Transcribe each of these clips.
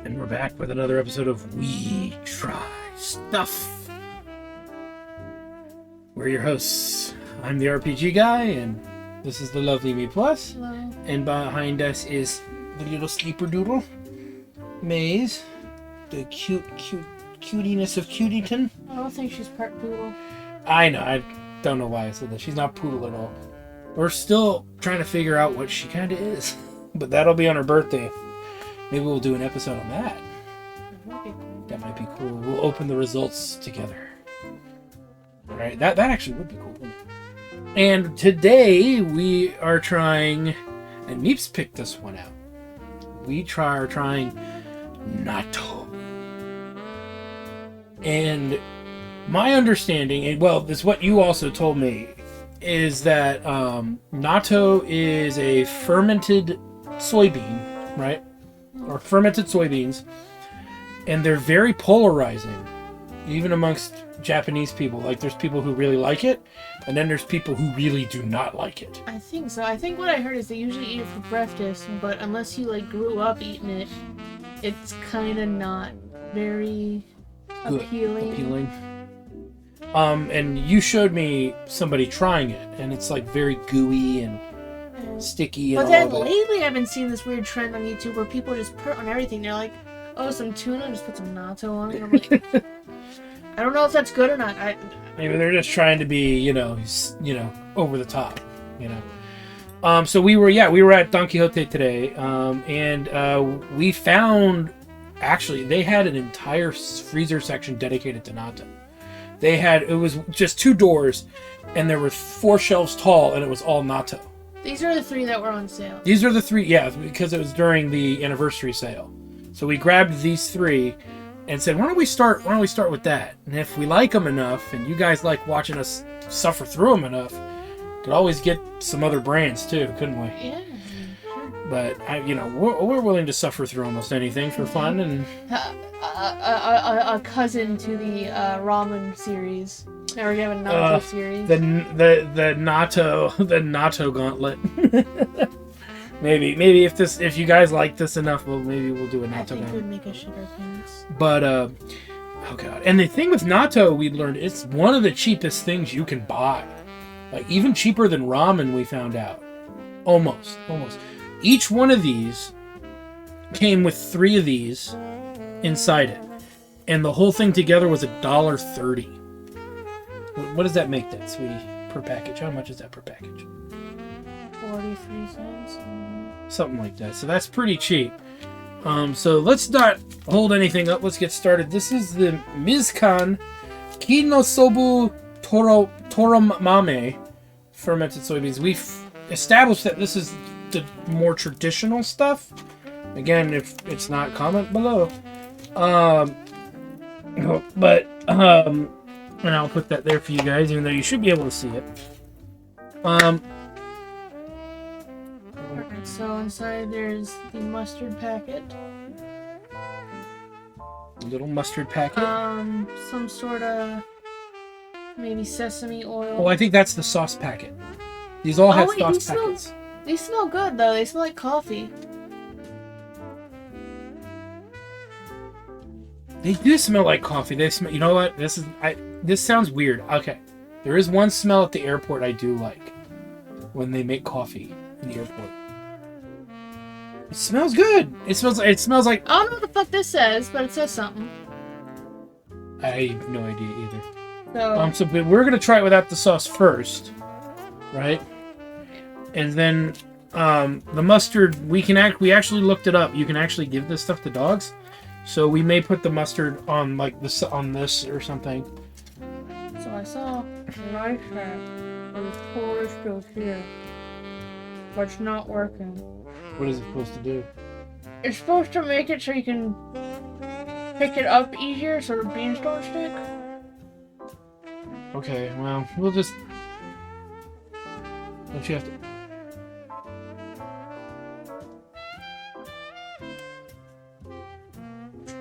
And we're back with another episode of We Try Stuff. We're your hosts. I'm the RPG guy, and this is the lovely Me Plus. Hello. And behind us is the little sleeper doodle, Maze, the cutiness of Cutieton. I don't think she's part poodle. I know, I don't know why I said that. She's not poodle at all. We're still trying to figure out what she kind of is, but that'll be on her birthday. Maybe we'll do an episode on that. That might be cool. We'll open the results together. Alright, that actually would be cool. And today we are trying, and Meeps picked this one out. We are trying Natto. And my understanding, and well, this is what you also told me, is that Natto is a fermented soybean, right? Or fermented soybeans, and they're very polarizing, even amongst Japanese people. Like, there's people who really like it, and then there's people who really do not like it. I think so. I think what I heard is they usually eat it for breakfast, but unless you like grew up eating it, it's kind of not very appealing. And you showed me somebody trying it, and it's like very gooey and sticky. And but then all lately I've been seeing this weird trend on YouTube where people just put on everything. They're like, oh, some tuna, just put some natto on it. I'm like, I don't know if that's good or not. Maybe they're just trying to be, you know, over the top, you know. So we were at Don Quixote today, and we found, actually, they had an entire freezer section dedicated to natto. It was just 2 doors, and there were 4 shelves tall, and it was all natto. These are the 3 that were on sale. These are the 3, yeah, because it was during the anniversary sale. So we grabbed these 3 and said, why don't we start with that? And if we like them enough, and you guys like watching us suffer through them enough, could always get some other brands too, couldn't we? Yeah. But we're willing to suffer through almost anything for fun. And a cousin to the ramen series. Now we're giving natto series. The natto gauntlet. maybe if you guys like this enough, maybe we'll do a natto. I think gauntlet. we'd make a shit our pants. But oh god! And the thing with natto, we learned it's one of the cheapest things you can buy. Like, even cheaper than ramen, we found out. Almost. Each one of these came with 3 of these inside it, and the whole thing together was $1.30. What does that make that, sweetie, per package? How much is that per package? 43 cents. Something like that. So that's pretty cheap. So let's not hold anything up. Let's get started. This is the Mizkan Kinosobu Toromame fermented soybeans. We've established that this is the more traditional stuff. Again, if it's not, comment below. And I'll put that there for you guys, even though you should be able to see it. So inside there's the mustard packet. Little mustard packet. Some sort of maybe sesame oil. Oh, I think that's the sauce packet. These all have sauce packets. These smell good though. They smell like coffee. They do smell like coffee. They smell. You know what? This sounds weird. Okay, there is one smell at the airport I do like, when they make coffee in the airport. It smells good. It smells like. I don't know what the fuck this says, but it says something. I have no idea either. So But we're gonna try it without the sauce first, right? And then the mustard. We actually looked it up. You can actually give this stuff to dogs. So we may put the mustard on this or something. So I saw a rice rack with Polish goes here, but it's not working. What is it supposed to do? It's supposed to make it so you can pick it up easier, so the beans don't stick. Okay, well, we'll just. Don't you have to?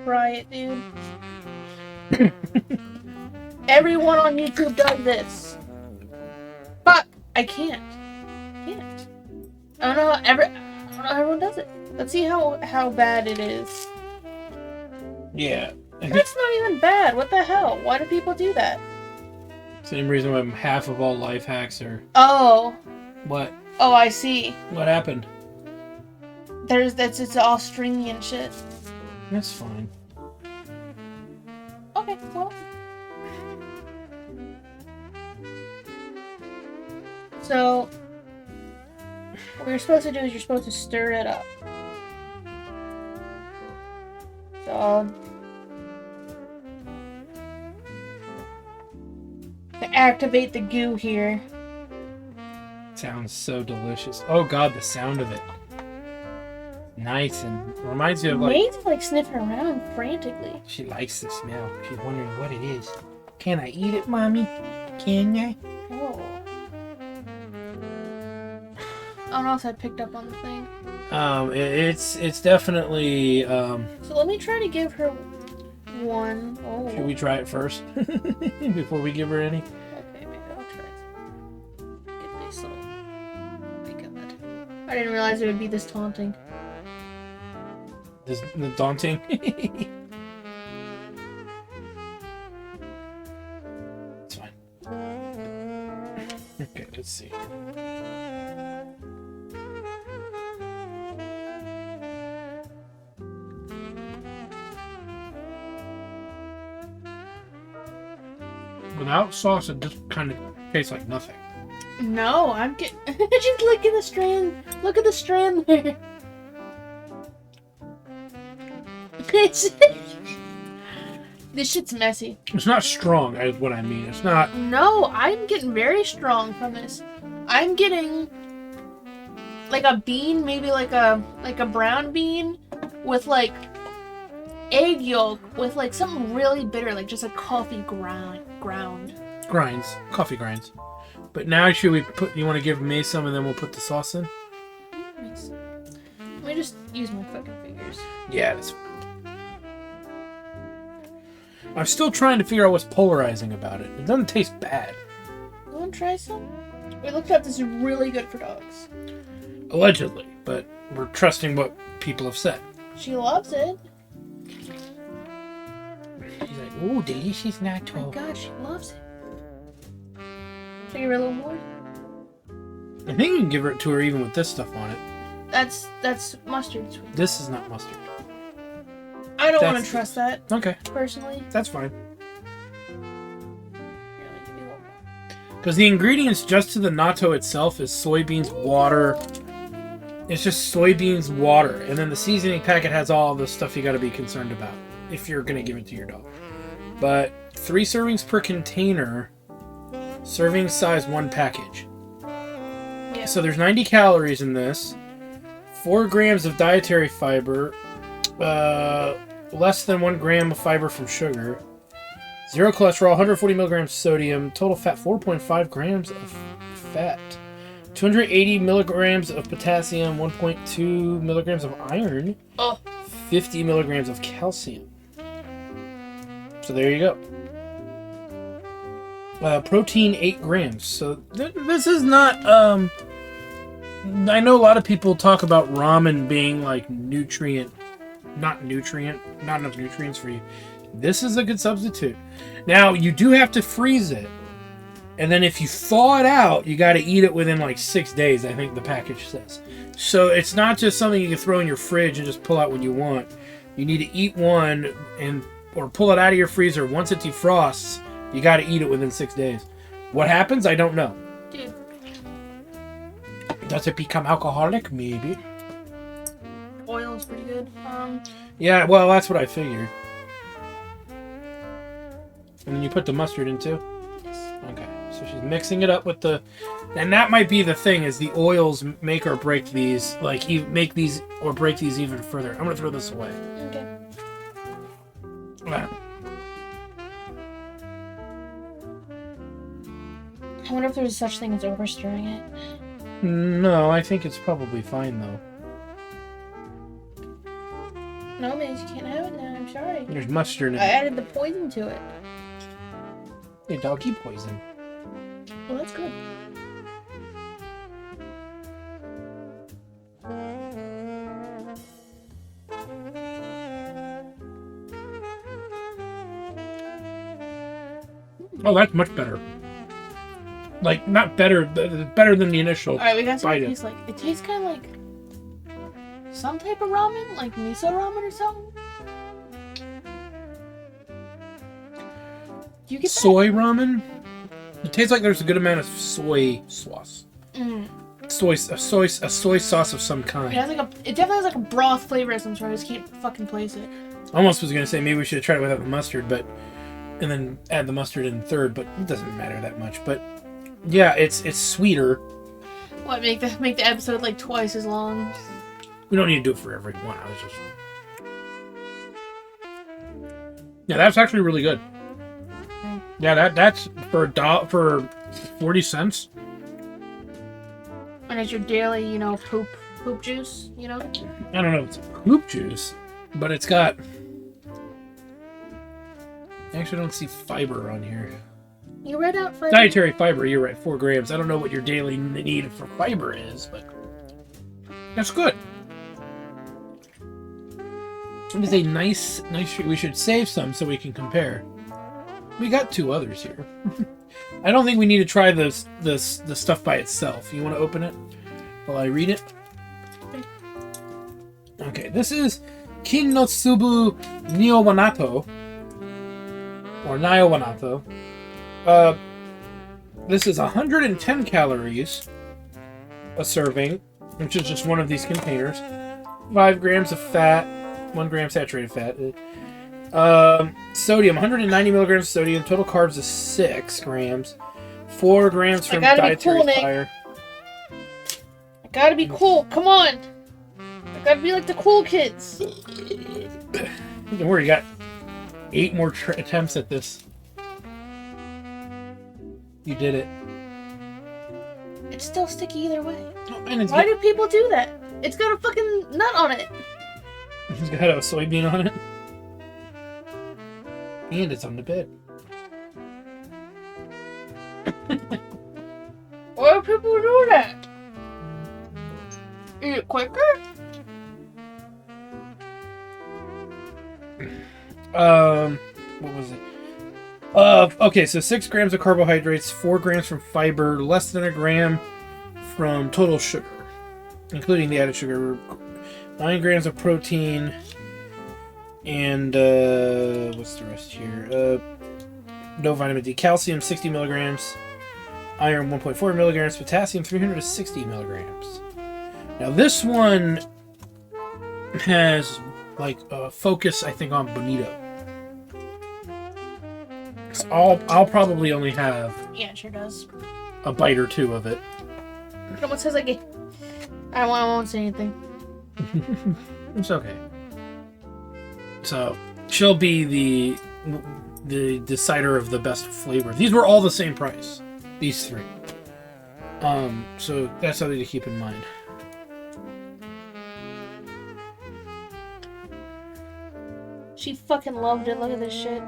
Try it, dude. Everyone on YouTube does this. But I can't. I don't know how everyone does it. Let's see how bad it is. Yeah. That's not even bad. What the hell? Why do people do that? Same reason why half of all life hacks are... Oh. What? Oh, I see. What happened? It's all stringy and shit. That's fine. Okay, well. So, what you're supposed to do is you're supposed to stir it up. So I'll to activate the goo here. Sounds so delicious. Oh god, the sound of it. Nice, and reminds you of like... May's like sniffing around frantically. She likes the smell. She's wondering what it is. Can I eat it, Mommy? Can I? Oh. I don't know if I picked up on the thing. It's definitely, So let me try to give her one. Oh. Should we try it first? Before we give her any? Okay, maybe I'll try it. Get this little... Pick of it. I didn't realize it would be this taunting. This the daunting. It's fine. Okay, let's see. Without sauce, it just kind of tastes like nothing. No, I'm getting... Just look at the strand. Look at the strand there. This shit's messy. It's not strong, is what I mean. It's not... No, I'm getting very strong from this. I'm getting like a bean, maybe like a brown bean with like egg yolk with like something really bitter, like just a coffee ground. Grinds. Coffee grinds. But now should we put... You want to give me some and then we'll put the sauce in? Nice. Let me just use my fucking fingers. Yeah, that's... I'm still trying to figure out what's polarizing about it. It doesn't taste bad. You want to try some? We looked up. This is really good for dogs. Allegedly, but we're trusting what people have said. She loves it. She's like, ooh, delicious natto. Oh my god, she loves it. Should I give her a little more? I think you can give it to her even with this stuff on it. That's mustard sweet. This is not mustard. I don't want to trust that. Okay. Personally. That's fine. Here, let me give you one more. Because the ingredients just to the natto itself is soybeans, water. It's just soybeans, water. And then the seasoning packet has all the stuff you got to be concerned about if you're going to give it to your dog. But 3 servings per container. Serving size 1 package. Yeah. So there's 90 calories in this. 4 grams of dietary fiber. Less than 1 gram of fiber from sugar. 0 cholesterol, 140 milligrams sodium. Total fat, 4.5 grams of fat. 280 milligrams of potassium. 1.2 milligrams of iron. 50 milligrams of calcium. So there you go. Protein, 8 grams. So this is not... I know a lot of people talk about ramen being like not enough nutrients for you. This is a good substitute. Now, you do have to freeze it. And then if you thaw it out, you got to eat it within like 6 days, I think the package says. So it's not just something you can throw in your fridge and just pull out when you want. You need to eat one or pull it out of your freezer. Once it defrosts, you got to eat it within 6 days. What happens? I don't know. Dude. Does it become alcoholic? Maybe. Oil is pretty good. Yeah, well, that's what I figured. And then you put the mustard in too? Yes. Okay. So she's mixing it up with the... And that might be the thing, is the oils make or break these. Like, make these or break these even further. I'm going to throw this away. Okay. Ah. I wonder if there's such thing as overstirring it. No, I think it's probably fine, though. No, man, you can't have it now. I'm sorry. There's mustard in I it. added the poison to it. Hey, doggy poison. Well, that's good. Oh, that's much better. Like, not better, but better than the initial. Alright, we got some bite. it tastes like. It tastes kind of like some type of ramen, like miso ramen or something. Do you get that? Soy ramen? It tastes like there's a good amount of soy sauce. A soy sauce of some kind. It has like it definitely has like a broth flavor of some sort. I just can't fucking place it. Almost was gonna say maybe we should have tried it without the mustard, and then add the mustard in third, but it doesn't matter that much. But yeah, it's sweeter. What, make the episode like twice as long? We don't need to do it for every one. I was just that's actually really good. Yeah, that's for 40 cents. And it's your daily, poop juice, I don't know if it's poop juice, but it's got. I actually don't see fiber on here. You read out fiber. Dietary fiber, you're right, 4 grams. I don't know what your daily need for fiber is, but that's good. It is a nice treat. We should save some so we can compare. We got 2 others here. I don't think we need to try the stuff by itself. You want to open it while I read it? Okay, this is Kin no Tsubu Natto. Or Natto. This is 110 calories a serving, which is just one of these containers. 5 grams of fat, 1 gram saturated fat. Sodium, 190 milligrams of sodium. Total carbs is 6 grams. 4 grams from dietary fiber. I gotta be cool. Come on. I gotta be like the cool kids. Don't worry, you got 8 more attempts at this. You did it. It's still sticky either way. Oh, and why do people do that? It's got a fucking nut on it. It's got a soybean on it. And it's on the bed. Why do people do that? Is it quicker? What was it? Okay, so 6 grams of carbohydrates, 4 grams from fiber, less than a gram from total sugar, including the added sugar. 9 grams of protein, and what's the rest here? No vitamin D. Calcium, 60 milligrams. Iron, 1.4 milligrams. Potassium, 360 milligrams. Now this one has like a focus, I think, on bonito. So I'll probably only have it sure does a bite or 2 of it. It almost says like I won't say anything. It's okay. So she'll be the decider of the best flavor. These were all the same price. These 3. So that's something to keep in mind. She fucking loved it. Look at this shit.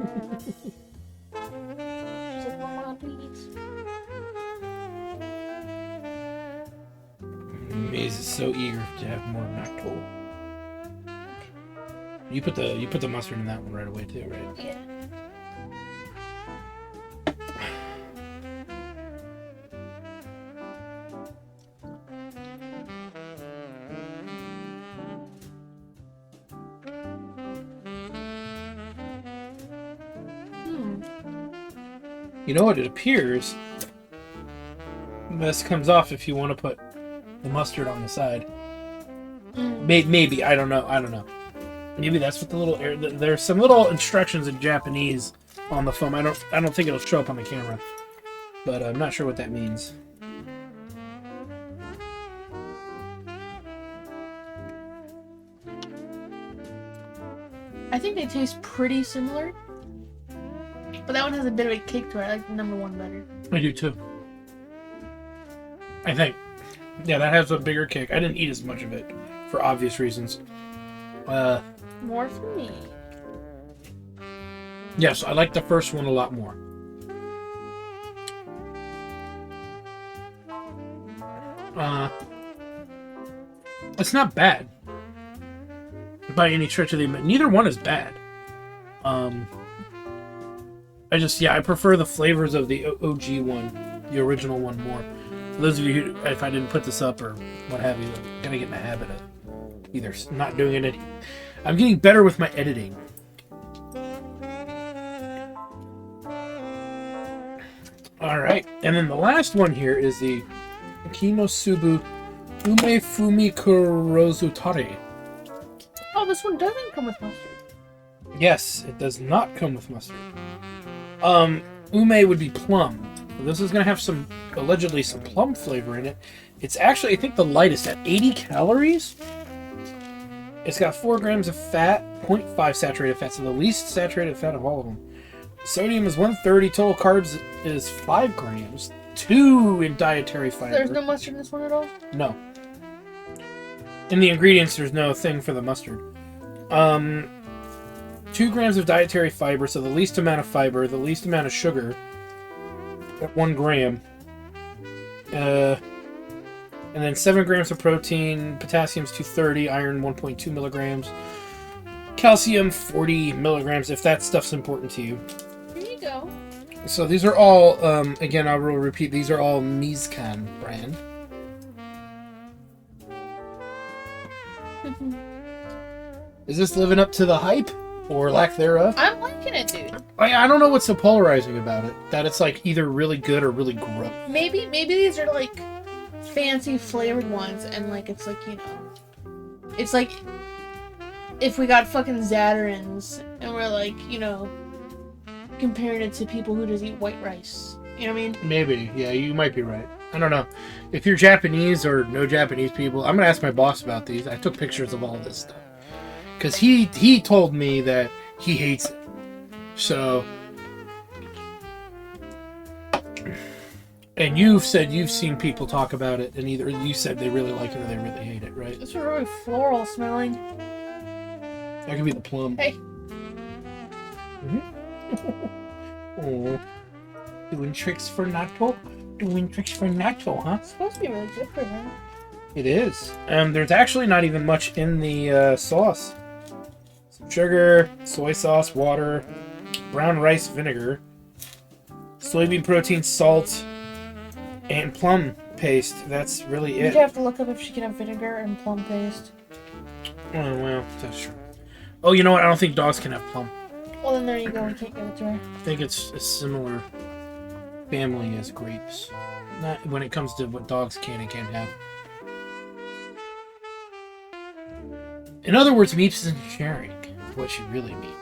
She's like, Mama, please. Maze is so eager to have more Natto. You put the mustard in that one right away too, right? Yeah. You know what? It appears this comes off if you want to put the mustard on the side. Maybe I don't know. Maybe that's what the little there's some little instructions in Japanese on the foam. I don't think it'll show up on the camera, but I'm not sure what that means. I think they taste pretty similar. But that one has a bit of a kick to it. I like the number 1 better. I do too. I think. Yeah, that has a bigger kick. I didn't eat as much of it for obvious reasons. More for me. Yes, I like the first one a lot more. It's not bad by any stretch of the imagination. Neither one is bad. I prefer the flavors of the OG one, the original one more. For those of you who, if I didn't put this up or what have you, I'm gonna get in the habit of either not doing it. I'm getting better with my editing. All right, and then the last one here is the Kinosubu Ume Fumi Kurozutare. Oh, this one doesn't come with mustard. Yes, it does not come with mustard. Ume would be plum. This is going to have allegedly some plum flavor in it. It's actually, I think, the lightest at 80 calories. It's got 4 grams of fat, 0.5 saturated fat, so the least saturated fat of all of them. Sodium is 130, total carbs is 5 grams, 2 in dietary fiber. There's no mustard in this one at all? No. In the ingredients, there's no thing for the mustard. 2 grams of dietary fiber, so the least amount of fiber, the least amount of sugar at 1 gram. And then 7 grams of protein, potassium's 230, iron 1.2 milligrams, calcium 40 milligrams, if that stuff's important to you. There you go. So these are all, again, I will repeat, these are all Mizkan brand. Is this living up to the hype? Or lack thereof? I'm liking it, dude. I don't know what's so polarizing about it. That it's like either really good or really gross. Maybe these are like fancy flavored ones, and like it's like, you know, it's like if we got fucking Zatarain's and we're like, you know, comparing it to people who just eat white rice. You know what I mean? Maybe. Yeah, you might be right. I don't know. If you're Japanese or no Japanese people, I'm gonna ask my boss about these. I took pictures of all this stuff. Because he told me that he hates it. So... And you've said you've seen people talk about it, and either you said they really like it or they really hate it, right? It's really floral smelling. That could be the plum. Hey. Oh, doing tricks for Natto? Doing tricks for Natto, huh? It's supposed to be really good for her. It is. There's actually not even much in the sauce. Some sugar, soy sauce, water, brown rice vinegar, soybean protein, salt, and plum paste. That's really it. You'd have to look up if she can have vinegar and plum paste. Oh, well, that's true. Oh, you know what? I don't think dogs can have plum. Well, then there you go. We can't give it to her. I think it's a similar family as grapes. Not when it comes to what dogs can and can't have. In other words, Meeps isn't sharing what she really means.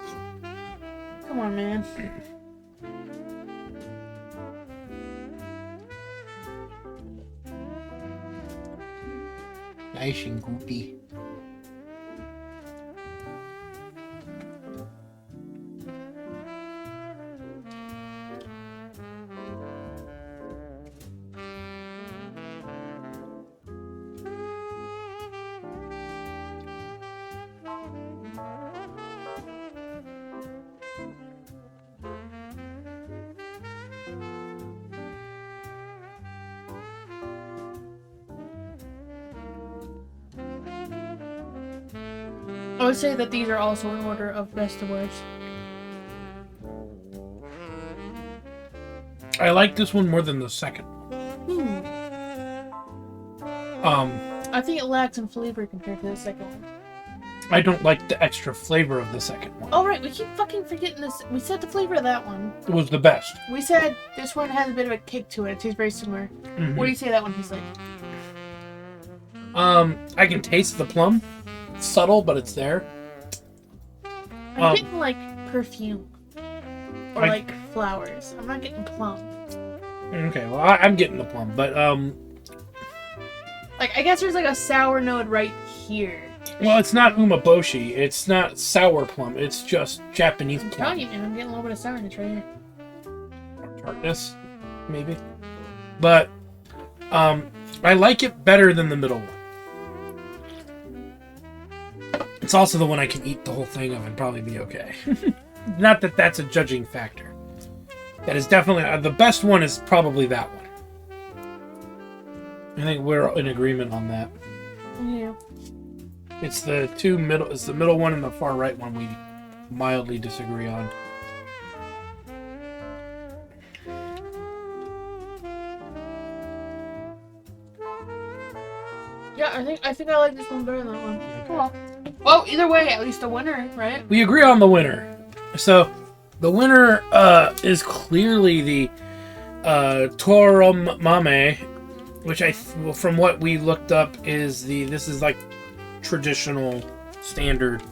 Come on, man. Nice and goopy. I would say that these are also in order of best to worst. I like this one more than the second. I think it lacks in flavor compared to the second one. I don't like the extra flavor of the second one. Oh, right, we keep fucking forgetting this. We said the flavor of that one. It was the best. We said this one has a bit of a kick to it. It tastes very similar. Mm-hmm. What do you say that one tastes like? I can taste the plum. It's subtle, but it's there. I'm getting like perfume. Or like flowers. I'm not getting plum. Okay, well, I'm getting the plum, but like, I guess there's like a sour note right here. well, it's not umeboshi. It's not sour plum. It's just Japanese I'm plum. telling you, man, I'm getting a little bit of sourness right here. Tartness, maybe. But I like it better than the middle one. It's also the one I can eat the whole thing of and probably be okay. Not that that's a judging factor. That is definitely the best one. Is probably that one. I think we're in agreement on that. Yeah. It's the two middle. It's the middle one and the far right one we mildly disagree on. I think I like this one better than that one. Cool. Well, either way, at least a winner, right? We agree on the winner. So, the winner is clearly the Torum Mame, which from what we looked up this is like traditional, standard,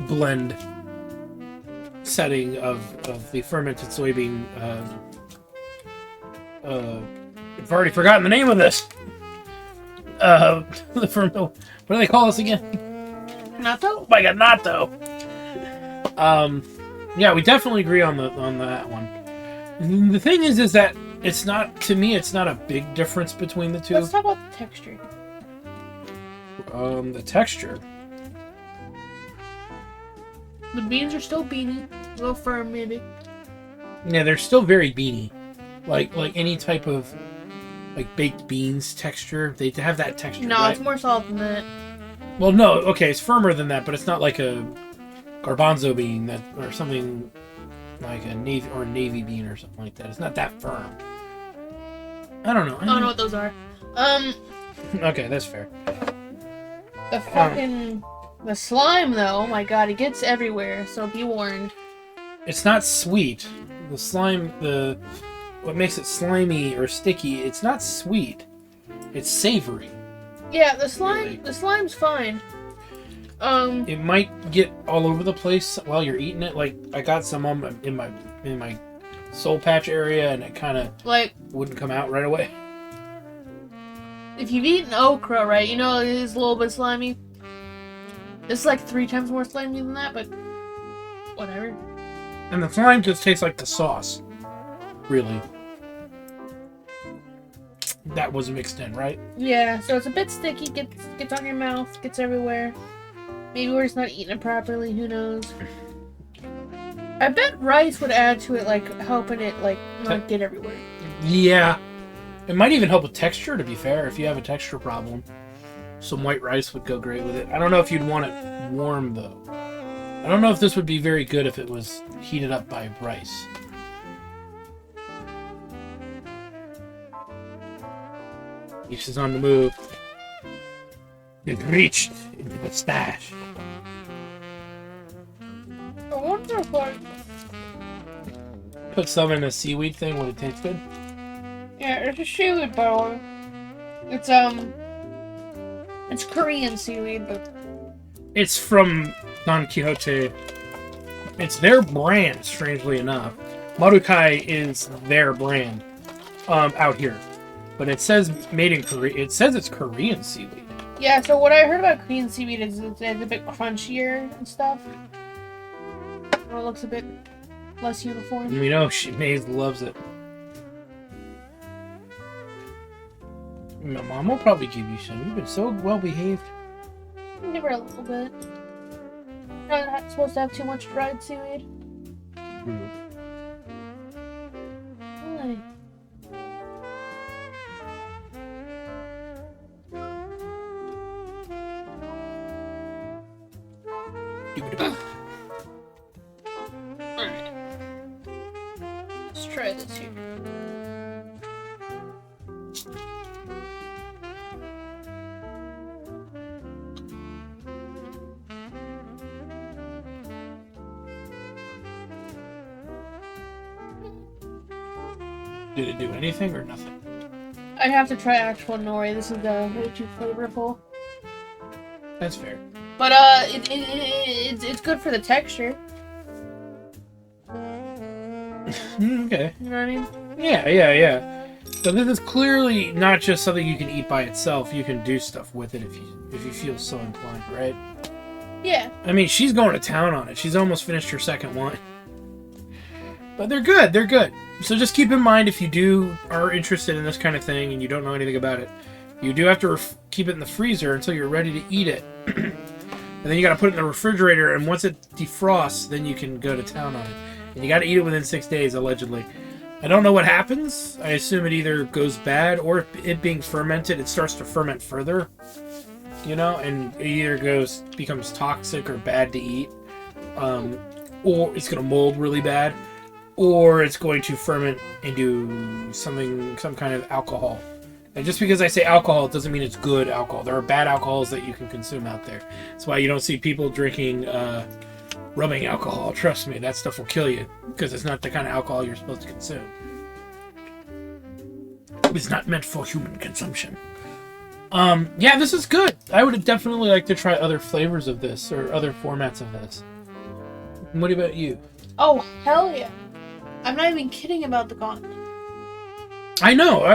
blend setting of the fermented soybean. I've already forgotten the name of this. What do they call this again? Natto? Oh my god, natto. Yeah, we definitely agree on that one. And the thing is that it's not a big difference between the two. Let's talk about the texture. The texture. The beans are still beany, a little firm maybe. Yeah, they're still very beany, like any type of like baked beans texture. They have that texture. No, right? It's more solid than that. Well, no, okay, it's firmer than that, but it's not like a garbanzo bean or something like a navy bean or something like that. It's not that firm. I don't know. I don't know what those are. Okay, that's fair. The slime though, oh my god, it gets everywhere, so be warned. It's not sweet. The slime, what makes it slimy or sticky, it's not sweet. It's savory. Yeah, the slime's fine. It might get all over the place while you're eating it. Like I got some in my soul patch area, and it kind of wouldn't come out right away. If you've eaten okra, right, it is a little bit slimy. It's like 3 times more slimy than that, but whatever. And the slime just tastes like the sauce, really. That was mixed in, right? Yeah, so it's a bit sticky, gets on your mouth, gets everywhere. Maybe we're just not eating it properly, who knows. I bet rice would add to it, helping it, not get everywhere. Yeah. It might even help with texture, to be fair, if you have a texture problem. Some white rice would go great with it. I don't know if you'd want it warm, though. I don't know if this would be very good if it was heated up by rice. Each is on the move. It reached into the stash. I wonder if Put some in a seaweed thing. Would it taste good? Yeah, it's a seaweed bowl. It's Korean seaweed, but it's from Don Quixote. It's their brand, strangely enough. Marukai is their brand out here. But it says made in Korea. It says it's Korean seaweed. Yeah, so what I heard about Korean seaweed is it's a bit crunchier and stuff. It looks a bit less uniform. We know Maze loves it. My mom will probably give you some. You've been so well behaved. Give her a little bit. You're not supposed to have too much dried seaweed. Mm. Really? Alright. Let's try this here. Did it do anything or nothing? I'd have to try actual nori. This is way too flavorful. That's fair. But it's good for the texture. Okay. You know what I mean? Yeah. So this is clearly not just something you can eat by itself. You can do stuff with it if you feel so inclined, right? Yeah. I mean, she's going to town on it. She's almost finished her second one. But they're good. They're good. So just keep in mind, if you are interested in this kind of thing and you don't know anything about it, you do have to keep it in the freezer until you're ready to eat it. And then you got to put it in the refrigerator, and once it defrosts, then you can go to town on it. And you got to eat it within 6 days, allegedly. I don't know what happens. I assume it either goes bad, or it being fermented, it starts to ferment further. And it either becomes toxic or bad to eat. Or it's going to mold really bad. Or it's going to ferment into some kind of alcohol. And just because I say alcohol, it doesn't mean it's good alcohol. There are bad alcohols that you can consume out there. That's why you don't see people drinking rubbing alcohol. Trust me, that stuff will kill you because it's not the kind of alcohol you're supposed to consume. It's not meant for human consumption. Yeah, this is good. I would definitely like to try other flavors of this or other formats of this. What about you? Oh, hell yeah. I'm not even kidding about the gauntlet. I know.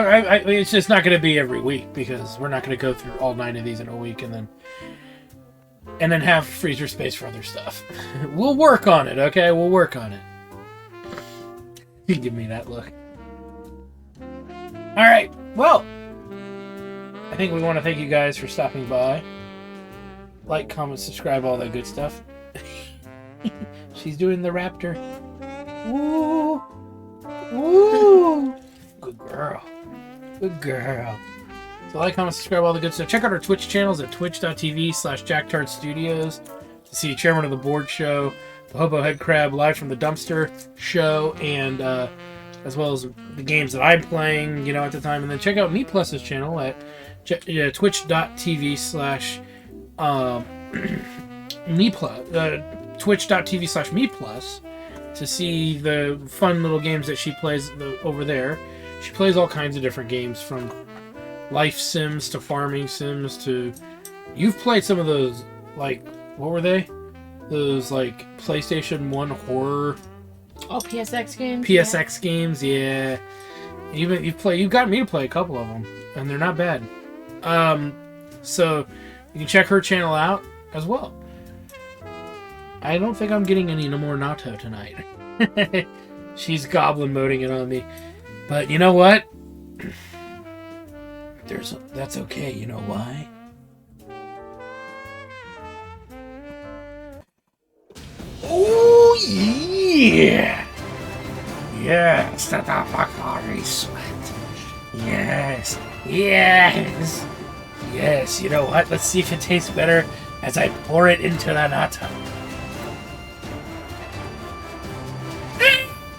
It's just not going to be every week because we're not going to go through all 9 of these in a week and then have freezer space for other stuff. We'll work on it, okay? We'll work on it. You give me that look. All right. Well, I think we want to thank you guys for stopping by. Like, comment, subscribe, all that good stuff. She's doing the raptor. Woo! Woo! Good girl. Good girl. So like, comment, subscribe, all the good stuff. Check out our Twitch channels at twitch.tv/JackTartStudios to see Chairman of the Board show, the Hobo Head Crab live from the dumpster show, and as well as the games that I'm playing, at the time. And then check out Me Plus's channel at twitch.tv/MePlus to see the fun little games that she plays over there. She plays all kinds of different games, from life sims to farming sims to... You've played some of those, like, what were they? Those, like, PlayStation 1 horror... Oh, PSX games? PSX games, yeah. You've got me to play a couple of them, and they're not bad. So, you can check her channel out as well. I don't think I'm getting any more Natto tonight. She's goblin moding it on me. But you know what? That's okay. You know why? Oh yeah! Yes, the Bakari sweat. Yes, yes, yes. You know what? Let's see if it tastes better as I pour it into the Natto.